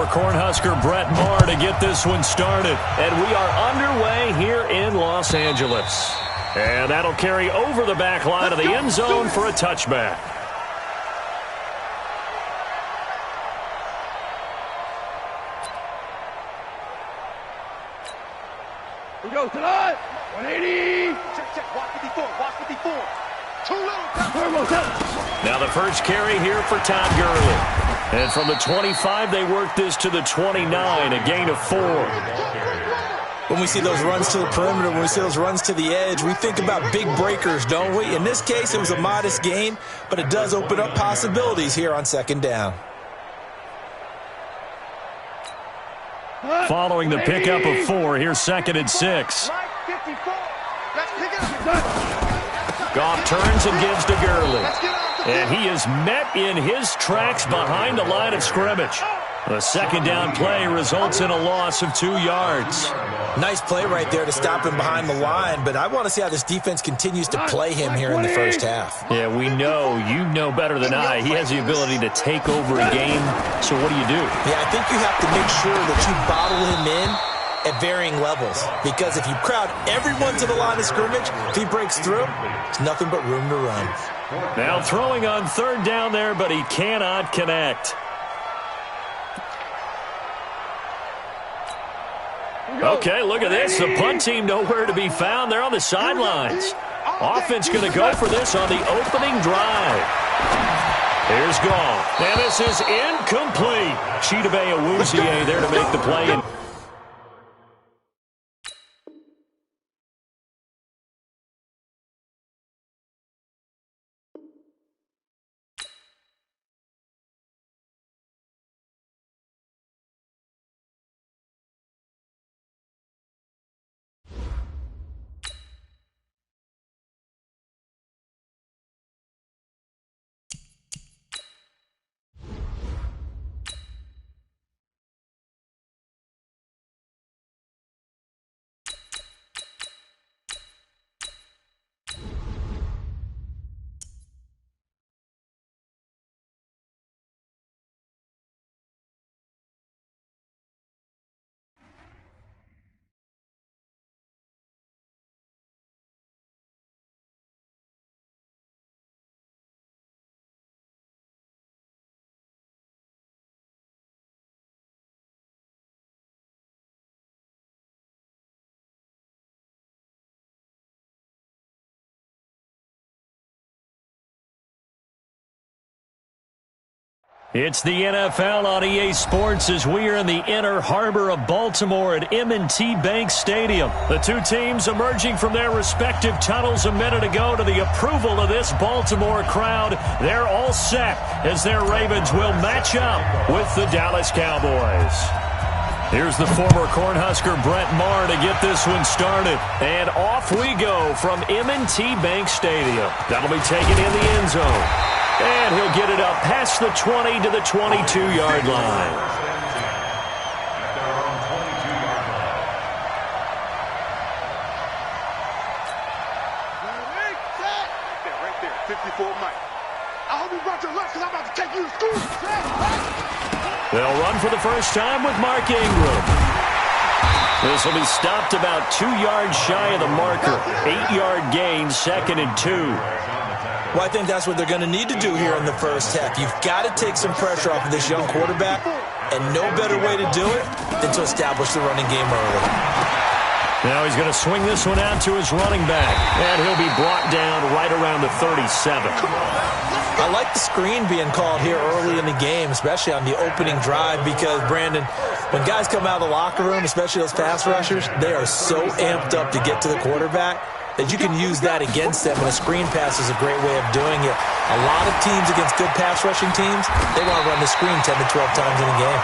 Cornhusker Brett Maher to get this one started. And we are underway here in Los Angeles. And that'll carry over the back line of the end zone for a touchback. We go tonight. 180. Check. Watch 54. Watch 54. Too low. Now the first carry here for Todd Gurley. And from the 25, they work this to the 29, a gain of 4. When we see those runs to the perimeter, when we see those runs to the edge, we think about big breakers, don't we? In this case, it was a modest gain, but it does open up possibilities here on second down. Following the pickup of 4, here's 2nd and 6. Goff turns and gives to Gurley. And he is met in his tracks behind the line of scrimmage. The second down play results in a loss of 2 yards. Nice play right there to stop him behind the line, but I want to see how this defense continues to play him here in the first half. Yeah, we know, you know better than I, he has the ability to take over a game. So what do you do? Yeah, I think you have to make sure that you bottle him in at varying levels, because if you crowd everyone to the line of scrimmage, if he breaks through, it's nothing but room to run. Now throwing on 3rd down there, but he cannot connect. Okay, look at this. The punt team nowhere to be found. They're on the sidelines. Offense going to go for this on the opening drive. Here's Goff. And this is incomplete. Chidobe Awuzie there to make the play. It's the NFL on EA Sports as we are in the inner harbor of Baltimore at M&T Bank Stadium. The two teams emerging from their respective tunnels a minute ago to the approval of this Baltimore crowd. They're all set as their Ravens will match up with the Dallas Cowboys. Here's the former Cornhusker Brett Maher to get this one started. And off we go from M&T Bank Stadium. That'll be taken in the end zone. And he'll get it up past the 20 to the 22-yard line. Right there, 54 Mike. I hope you brought your lunch because I'm about to take you to school. They'll run for the first time with Mark Ingram. This will be stopped about 2 yards shy of the marker. 8-yard gain, 2nd and 2. Well, I think that's what they're going to need to do here in the first half. You've got to take some pressure off of this young quarterback, and no better way to do it than to establish the running game early. Now he's going to swing this one out to his running back, and he'll be brought down right around the 37. I like the screen being called here early in the game, especially on the opening drive, because, Brandon, when guys come out of the locker room, especially those pass rushers, they are so amped up to get to the quarterback that you can use that against them, and a screen pass is a great way of doing it. A lot of teams against good pass rushing teams, they want to run the screen 10 to 12 times in a game.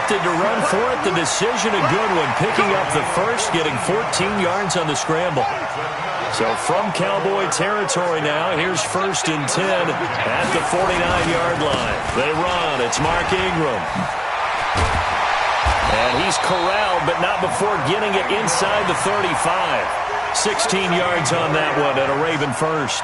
Opted to run for it. The decision a good one. Picking up the first, getting 14 yards on the scramble. So from Cowboy territory now, here's 1st and 10 at the 49-yard line. They run. It's Mark Ingram. And he's corralled, but not before getting it inside the 35. 16 yards on that one and a Raven first.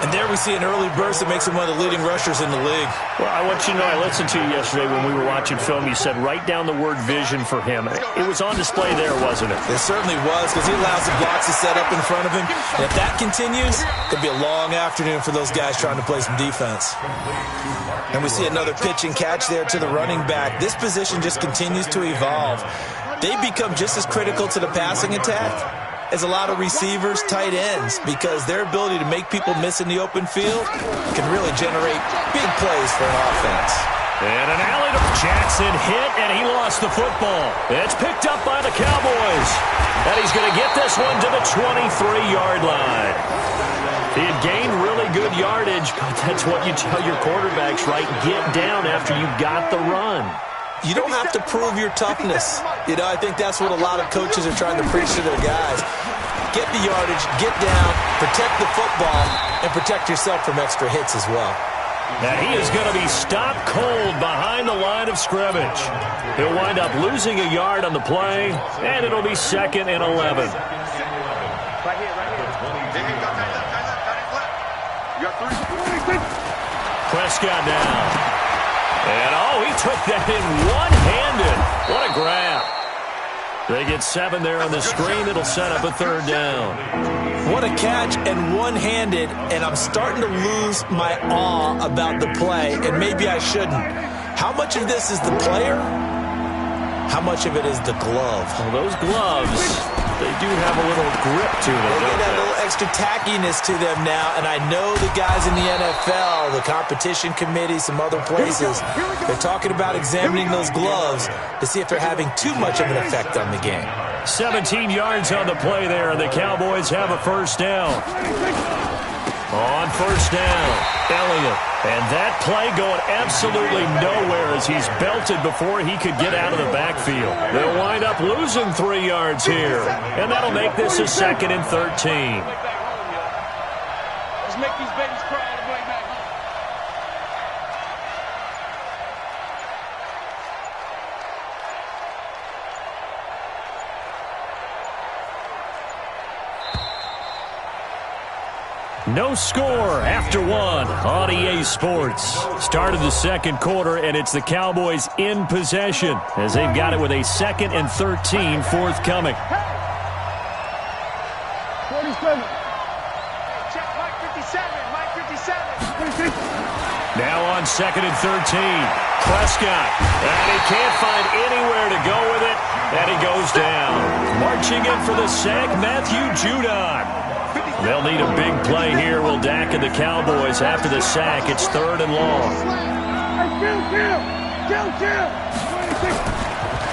And there we see an early burst that makes him one of the leading rushers in the league. Well, I want you to know, I listened to you yesterday when we were watching film. You said write down the word vision for him. It was on display there, wasn't it? It certainly was, because he allows the blocks to set up in front of him. And if that continues, it'll be a long afternoon for those guys trying to play some defense. And we see another pitch and catch there to the running back. This position just continues to evolve. They become just as critical to the passing attack as a lot of receivers, tight ends, because their ability to make people miss in the open field can really generate big plays for an offense. And an alley to Jackson hit, and he lost the football. It's picked up by the Cowboys. And he's going to get this one to the 23-yard line. He had gained really good yardage, but that's what you tell your quarterbacks, right? Get down after you got the run. You don't have to prove your toughness. You know, I think that's what a lot of coaches are trying to preach to their guys. Get the yardage, get down, protect the football, and protect yourself from extra hits as well. And he is going to be stopped cold behind the line of scrimmage. He'll wind up losing a yard on the play, and it'll be 2nd and 11. Right here, right here. You got 3. Prescott down. And, he took that in one-handed. What a grab. They get 7 there on the screen. It'll set up a 3rd down. What a catch and one-handed, and I'm starting to lose my awe about the play, and maybe I shouldn't. How much of this is the player? How much of it is the glove? Well, those gloves, they do have a little grip to them. They get a little extra tackiness to them now, and I know the guys in the NFL, the competition committee, some other places, they're talking about examining those gloves to see if they're having too much of an effect on the game. 17 yards on the play there, and the Cowboys have a 1st down. On 1st down, Elliott. And that play going absolutely nowhere as he's belted before he could get out of the backfield. They'll wind up losing 3 yards here. And that'll make this a 2nd and 13. Let's make these babies cry on the way back home. No score after 1 on EA Sports. Started the 2nd quarter, and it's the Cowboys in possession as they've got it with a 2nd and 13 forthcoming. 47. Check Mike 57. Mike 57. Now on 2nd and 13. Prescott. And he can't find anywhere to go with it. And he goes down. Marching in for the sack, Matthew Judon. They'll need a big play here, will Dak and the Cowboys. After the sack, it's 3rd and long.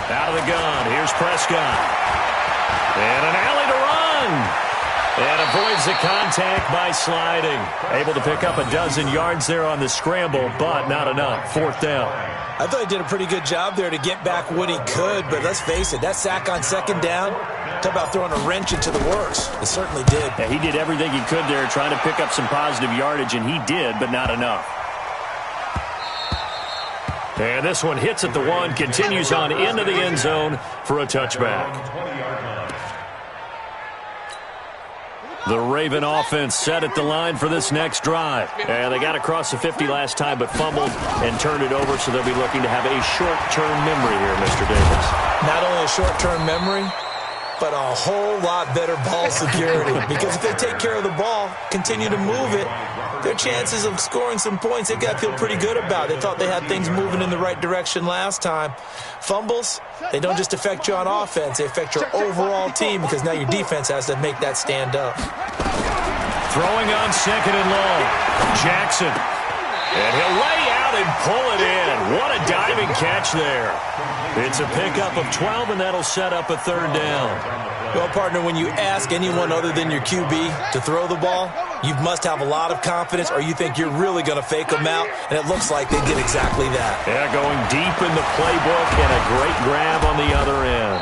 Out of the gun, here's Prescott. And an alley to run. And avoids the contact by sliding. Able to pick up a dozen yards there on the scramble, but not enough. 4th down. I thought he did a pretty good job there to get back what he could, but let's face it, that sack on 2nd down, talk about throwing a wrench into the works. It certainly did. Yeah, he did everything he could there trying to pick up some positive yardage, and he did, but not enough. And this one hits at the 1, continues on into the end zone for a touchback. The Raven offense set at the line for this next drive. And they got across the 50 last time, but fumbled and turned it over, so they'll be looking to have a short-term memory here, Mr. Davis. Not only a short-term memory, but a whole lot better ball security. Because if they take care of the ball, continue to move it, their chances of scoring some points, they've got to feel pretty good about. They thought they had things moving in the right direction last time. Fumbles, they don't just affect you on offense, they affect your overall team because now your defense has to make that stand up. Throwing on 2nd and long. Jackson. And he'll lay out and pull it in. What a diving catch there. It's a pickup of 12, and that'll set up a 3rd down. Well, partner, when you ask anyone other than your QB to throw the ball, you must have a lot of confidence or you think you're really going to fake them out, and it looks like they did exactly that. Yeah, going deep in the playbook and a great grab on the other end.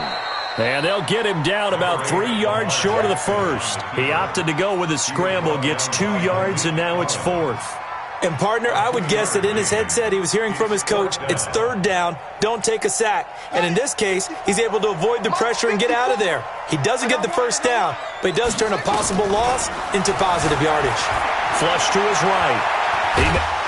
And they'll get him down about 3 yards short of the 1st. He opted to go with a scramble, gets 2 yards, and now it's 4th. And, partner, I would guess that in his headset he was hearing from his coach, it's third down, don't take a sack. And in this case, he's able to avoid the pressure and get out of there. He doesn't get the first down, but he does turn a possible loss into positive yardage. Flush to his right.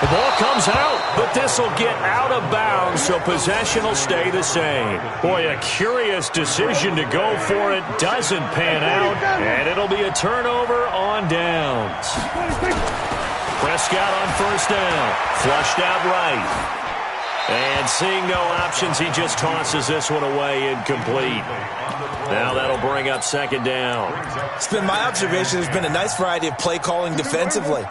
The ball comes out, but this will get out of bounds, so possession will stay the same. Boy, a curious decision to go for it. Doesn't pan out, and it'll be a turnover on downs. Prescott on first down. Flushed out right. And seeing no options, he just tosses this one away incomplete. Now that'll bring up second down. It's been my observation there's been a nice variety of play calling defensively.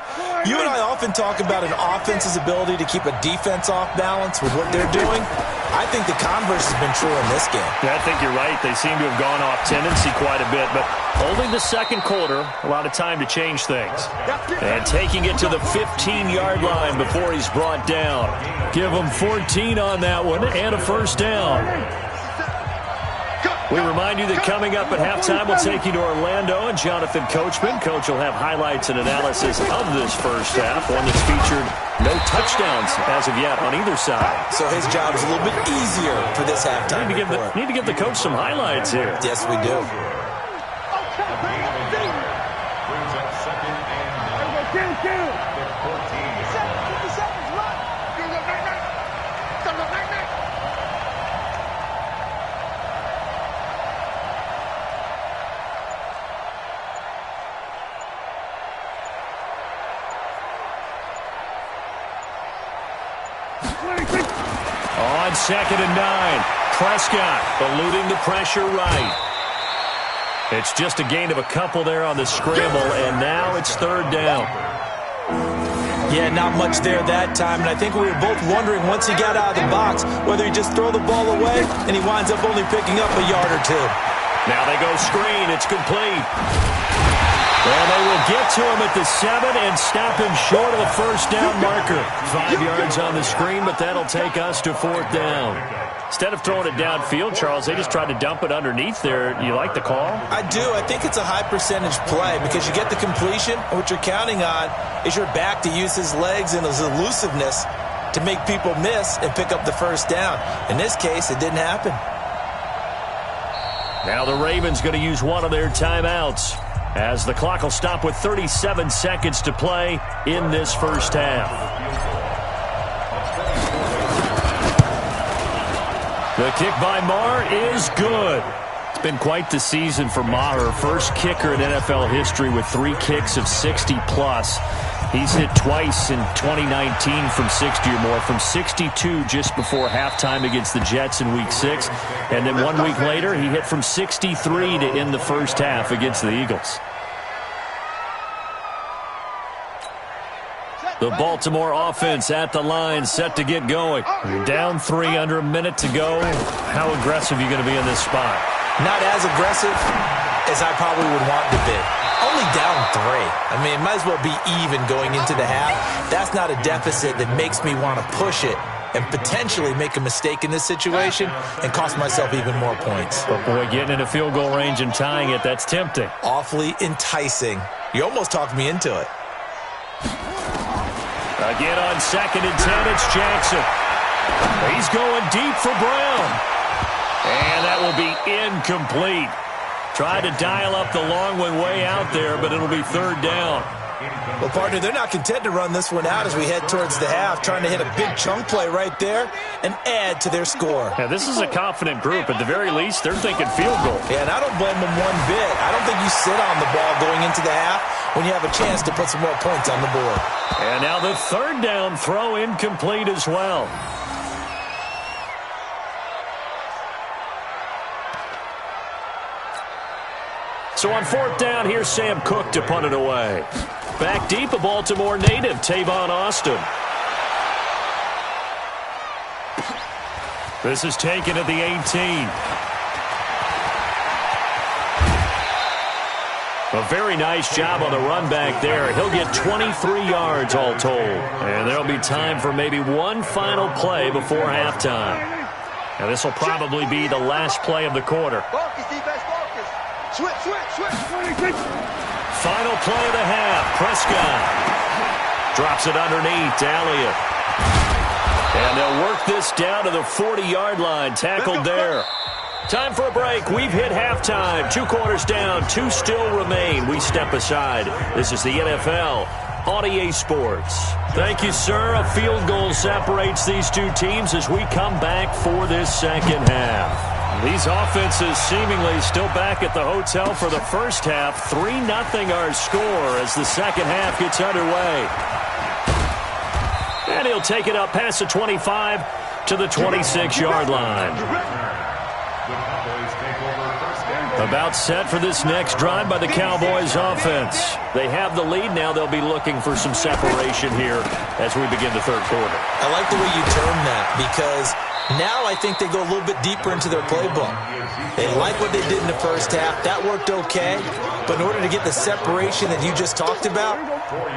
You and I often talk about an offense's ability to keep a defense off balance with what they're doing. I think the converse has been true in this game. Yeah, I think you're right. They seem to have gone off tendency quite a bit, but holding the second quarter, a lot of time to change things. And taking it to the 15-yard line before he's brought down. Give him 14 on that one and a first down. We remind you that coming up at halftime, we'll take you to Orlando and Jonathan Coachman. Coach will have highlights and analysis of this first half, one that's featured no touchdowns as of yet on either side. So his job is a little bit easier for this halftime. Need to give the coach some highlights here. Yes, we do. On 2nd and 9, Prescott eluding the pressure right. It's just a gain of a couple there on the scramble, and now it's third down. Yeah, not much there that time, and I think we were both wondering once he got out of the box whether he just throw the ball away and he winds up only picking up a yard or two. Now they go screen. It's complete. And they will get to him at the 7 and stop him short of the first down marker. 5 yards on the screen, but that'll take us to fourth down. Instead of throwing it downfield, Charles, they just tried to dump it underneath there. You like the call? I do. I think it's a high percentage play because you get the completion, and what you're counting on is your back to use his legs and his elusiveness to make people miss and pick up the first down. In this case, it didn't happen. Now the Ravens going to use one of their timeouts, as the clock will stop with 37 seconds to play in this first half. The kick by Maher is good. It's been quite the season for Maher. First kicker in NFL history with 3 kicks of 60-plus. He's hit twice in 2019 from 60 or more, from 62 just before halftime against the Jets in Week 6. And then 1 week later, he hit from 63 to end the first half against the Eagles. The Baltimore offense at the line, set to get going. You're down 3, under a minute to go. How aggressive are you going to be in this spot? Not as aggressive as I probably would want to be. Only down 3. I mean, it might as well be even going into the half. That's not a deficit that makes me want to push it and potentially make a mistake in this situation and cost myself even more points. But, boy, getting into field goal range and tying it, that's tempting. Awfully enticing. You almost talked me into it. Again on 2nd and 10, it's Jackson. He's going deep for Brown. And that will be incomplete. Tried to dial up the long one way out there, but it'll be third down. Well, partner, they're not content to run this one out as we head towards the half, trying to hit a big chunk play right there and add to their score. Yeah, this is a confident group. At the very least, they're thinking field goal. Yeah, and I don't blame them one bit. I don't think you sit on the ball going into the half when you have a chance to put some more points on the board. And now the third down throw incomplete as well. So on fourth down, here's Sam Cook to punt it away. Back deep, a Baltimore native, Tavon Austin. This is taken at the 18. A very nice job on the run back there. He'll get 23 yards all told. And there'll be time for maybe one final play before halftime. And this will probably be the last play of the quarter. Switch. Final play of the half. Prescott Drops it underneath. Elliott. And they'll work this down to the 40-yard line. Tackled there. Time for a break. We've hit halftime. 2 quarters down. 2 still remain. We step aside. This is the NFL on EA Sports. Thank you, sir. A field goal separates these two teams as we come back for this second half. These offenses seemingly still back at the hotel for the first half. 3-0 our score as the second half gets underway. And he'll take it up past the 25 to the 26-yard line. About set for this next drive by the Cowboys offense. They have the lead now. They'll be looking for some separation here as we begin the third quarter. I like the way you term that because now I think they go a little bit deeper into their playbook. They like what they did in the first half. That worked okay. But in order to get the separation that you just talked about,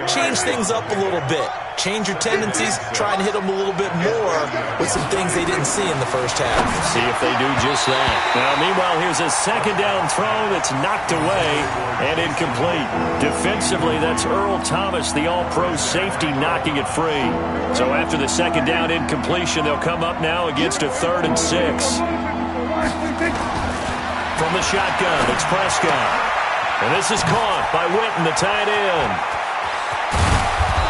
change things up a little bit. Change your tendencies, try and hit them a little bit more with some things they didn't see in the first half. See if they do just that. Now, meanwhile, here's a second down throw that's knocked away and incomplete. Defensively, that's Earl Thomas, the all-pro safety, knocking it free. So after the second down incompletion, they'll come up now against a 3rd and 6. From the shotgun, it's Prescott. And this is caught by Witten, the tight end.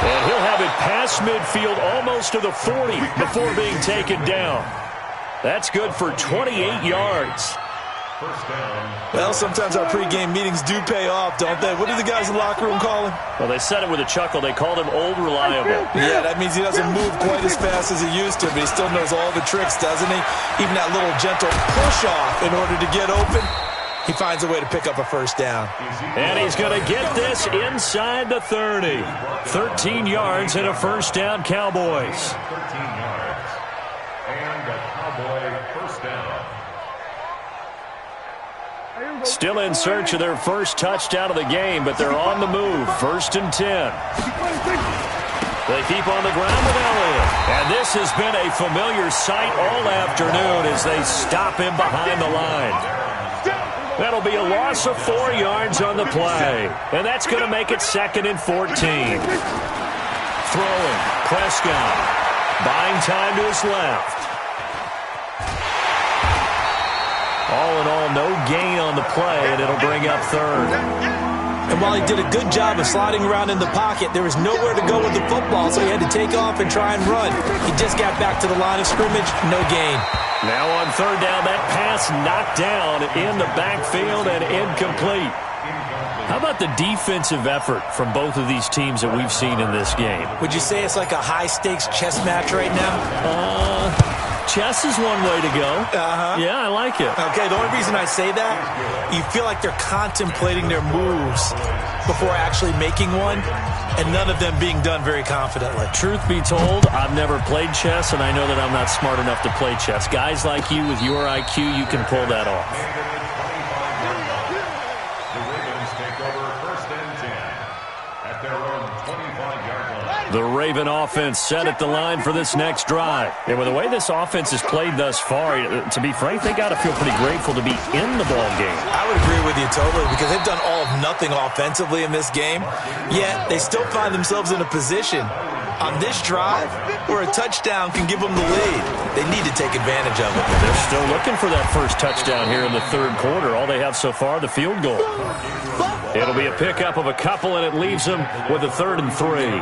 And he'll have it past midfield almost to the 40 before being taken down. That's good for 28 yards. Well, sometimes our pregame meetings do pay off, don't they? What do the guys in the locker room call him? Well, they said it with a chuckle. They called him Old Reliable. Yeah, that means he doesn't move quite as fast as he used to, but he still knows all the tricks, doesn't he? Even that little gentle push-off in order to get open. He finds a way to pick up a first down. And he's going to get this inside the 30. 13 yards and a first down, Cowboys. 13 yards. And a Cowboy first down. Still in search of their first touchdown of the game, but they're on the move. 1st and 10. They keep on the ground with Elliott. And this has been a familiar sight all afternoon as they stop him behind the line. That'll be a loss of 4 yards on the play. And that's going to make it 2nd and 14. Throwing. Prescott. Buying time to his left. All in all, no gain on the play, and it'll bring up 3rd. And while he did a good job of sliding around in the pocket, there was nowhere to go with the football, so he had to take off and try and run. He just got back to the line of scrimmage, no gain. Now on 3rd down, that pass knocked down in the backfield and incomplete. How about the defensive effort from both of these teams that we've seen in this game? Would you say it's like a high-stakes chess match right now? Chess is one way to go. Yeah, I like it. Okay, the only reason I say that, you feel like they're contemplating their moves before actually making one, and none of them being done very confidently. Truth be told, I've never played chess, and I know that I'm not smart enough to play chess. Guys like you with your IQ, you can pull that off. The Ravens take over 1st and 10 at their own 25-yard line. The Raven offense set at the line for this next drive. And with the way this offense has played thus far, to be frank, they got to feel pretty grateful to be in the ball game. I would agree with you totally because they've done all of nothing offensively in this game, yet they still find themselves in a position on this drive where a touchdown can give them the lead. They need to take advantage of it. They're still looking for that first touchdown here in the 3rd quarter. All they have so far, the field goal. It'll be a pickup of a couple, and it leaves them with a 3rd and 3.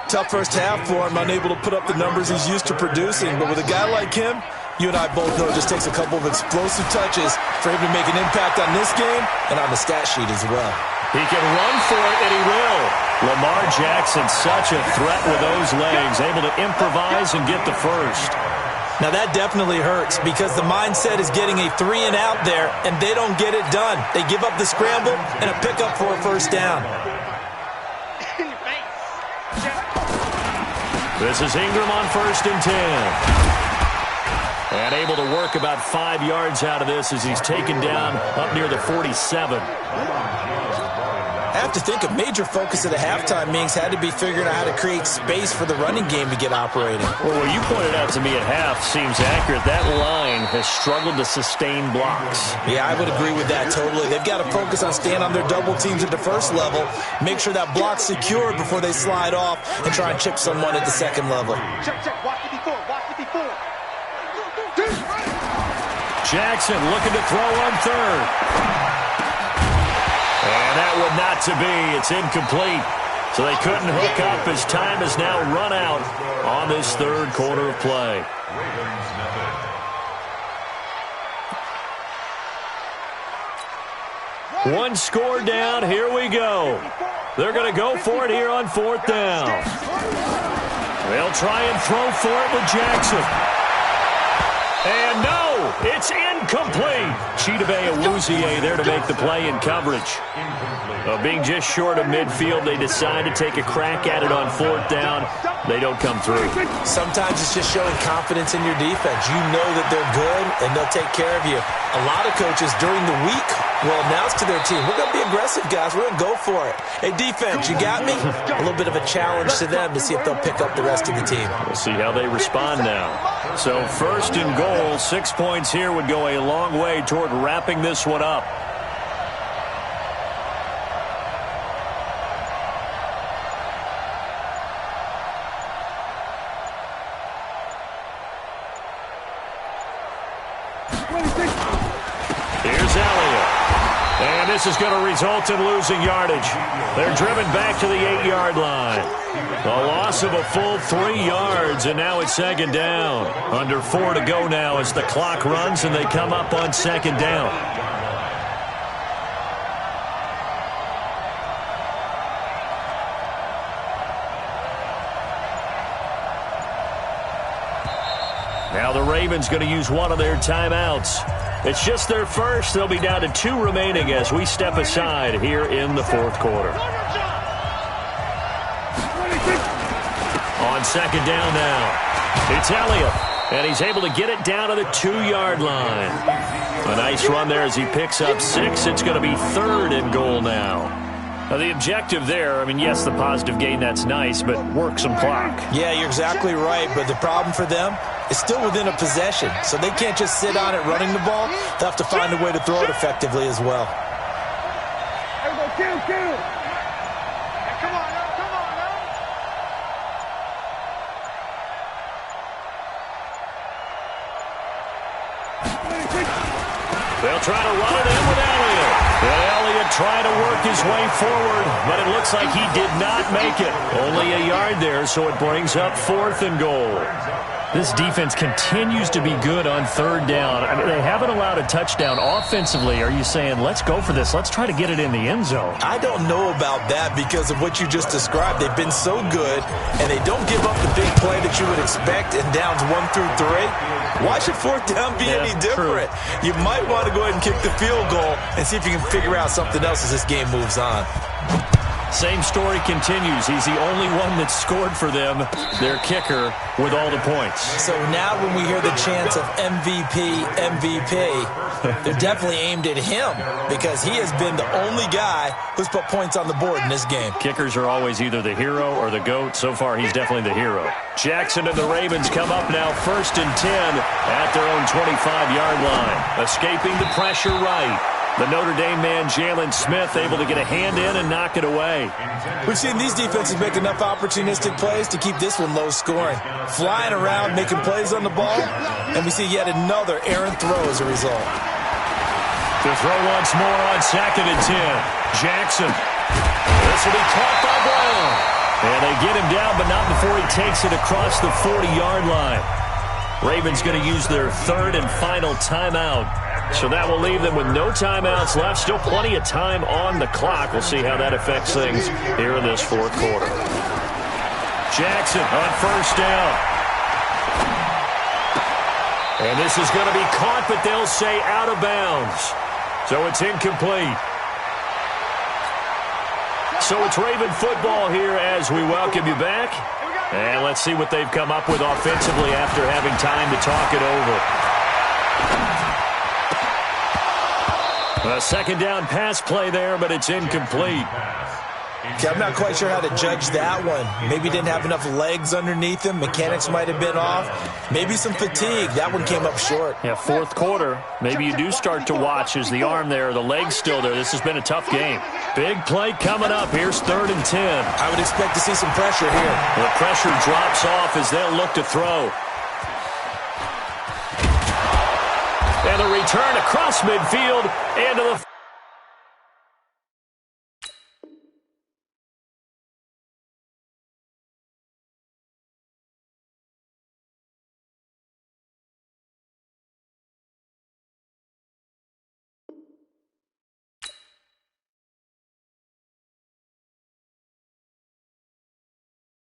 Tough first half for him, unable to put up the numbers he's used to producing. But with a guy like him, you and I both know it just takes a couple of explosive touches for him to make an impact on this game and on the stat sheet as well. He can run for it, and he will. Lamar Jackson, such a threat with those legs, able to improvise and get the first. Now that definitely hurts because the mindset is getting a 3 and out there, and they don't get it done. They give up the scramble and a pickup for a first down. This is Ingram on 1st and 10. And able to work about 5 yards out of this as he's taken down up near the 47. I have to think a major focus of the halftime meetings had to be figuring out how to create space for the running game to get operating. Well, what you pointed out to me at half seems accurate. That line has struggled to sustain blocks. Yeah, I would agree with that totally. They've got to focus on staying on their double teams at the first level, make sure that block's secured before they slide off and try and chip someone at the second level. Check, watch the before, watch the before. Jackson looking to throw on third. And that would not to be. It's incomplete. So they couldn't hook up as time has now run out on this third quarter of play. One score down. Here we go. They're going to go for it here on fourth down. They'll try and throw for it with Jackson. And no, it's incomplete. Chidobe Awuzie there to make the play in coverage. Being just short of midfield, they decide to take a crack at it on fourth down. They don't come through. Sometimes it's just showing confidence in your defense. You know that they're good, and they'll take care of you. A lot of coaches during the week will announce to their team, we're going to be aggressive, guys. We're going to go for it. Hey, defense, you got me? A little bit of a challenge to them to see if they'll pick up the rest of the team. We'll see how they respond now. So first and goal, 6 points here would go a long way toward wrapping this one up. Here's Elliott. And this is going to result in losing yardage. They're driven back to the 8-yard line. A loss of a full 3 yards, and now it's second down. Under 4 to go now as the clock runs and they come up on second down. Now the Ravens going to use one of their timeouts. It's just their first. They'll be down to 2 remaining as we step aside here in the fourth quarter. On second down now, it's Elliott, and he's able to get it down to the 2-yard line. A nice run there as he picks up 6. It's going to be third and goal now. Now, the objective there, I mean, yes, the positive gain, that's nice, but work some clock. Yeah, you're exactly right, but the problem for them is still within a possession, so they can't just sit on it running the ball. They'll have to find a way to throw it effectively as well. Kill. Come on now. They'll try to run it in with Elliott. And Elliott trying to work his way forward, but it looks like he did not make it. Only a yard there, so it brings up fourth and goal. This defense continues to be good on third down. I mean, they haven't allowed a touchdown offensively. Are you saying, let's go for this? Let's try to get it in the end zone. I don't know about that because of what you just described. They've been so good, and they don't give up the big play that you would expect in downs 1 through 3. Why should fourth down be any different? True. You might want to go ahead and kick the field goal and see if you can figure out something else as this game moves on. Same story continues. He's the only one that scored for them, their kicker, with all the points. So now when we hear the chants of MVP, they're definitely aimed at him because he has been the only guy who's put points on the board in this game. Kickers are always either the hero or the GOAT. So far, he's definitely the hero. Jackson and the Ravens come up now first and 10 at their own 25-yard line. Escaping the pressure right. The Notre Dame man, Jalen Smith, able to get a hand in and knock it away. We've seen these defenses make enough opportunistic plays to keep this one low scoring. Flying around, making plays on the ball, and we see yet another errant throw as a result. To throw once more on second and 10. Jackson. This will be caught by Brown. And they get him down, but not before he takes it across the 40-yard line. Ravens going to use their third and final timeout. So that will leave them with no timeouts left. Still plenty of time on the clock. We'll see how that affects things here in this fourth quarter. Jackson on first down. And this is going to be caught, but they'll say out of bounds. So it's incomplete. So it's Raven football here as we welcome you back. And let's see what they've come up with offensively after having time to talk it over. A second down pass play there, but it's incomplete. Okay, I'm not quite sure how to judge that one. Maybe didn't have enough legs underneath him. Mechanics might have been off. Maybe some fatigue. That one came up short. Yeah, fourth quarter. Maybe you do start to watch as the arm there, the leg's still there. This has been a tough game. Big play coming up. Here's 3rd and 10. I would expect to see some pressure here. The pressure drops off as they'll look to throw. And a return across midfield and to the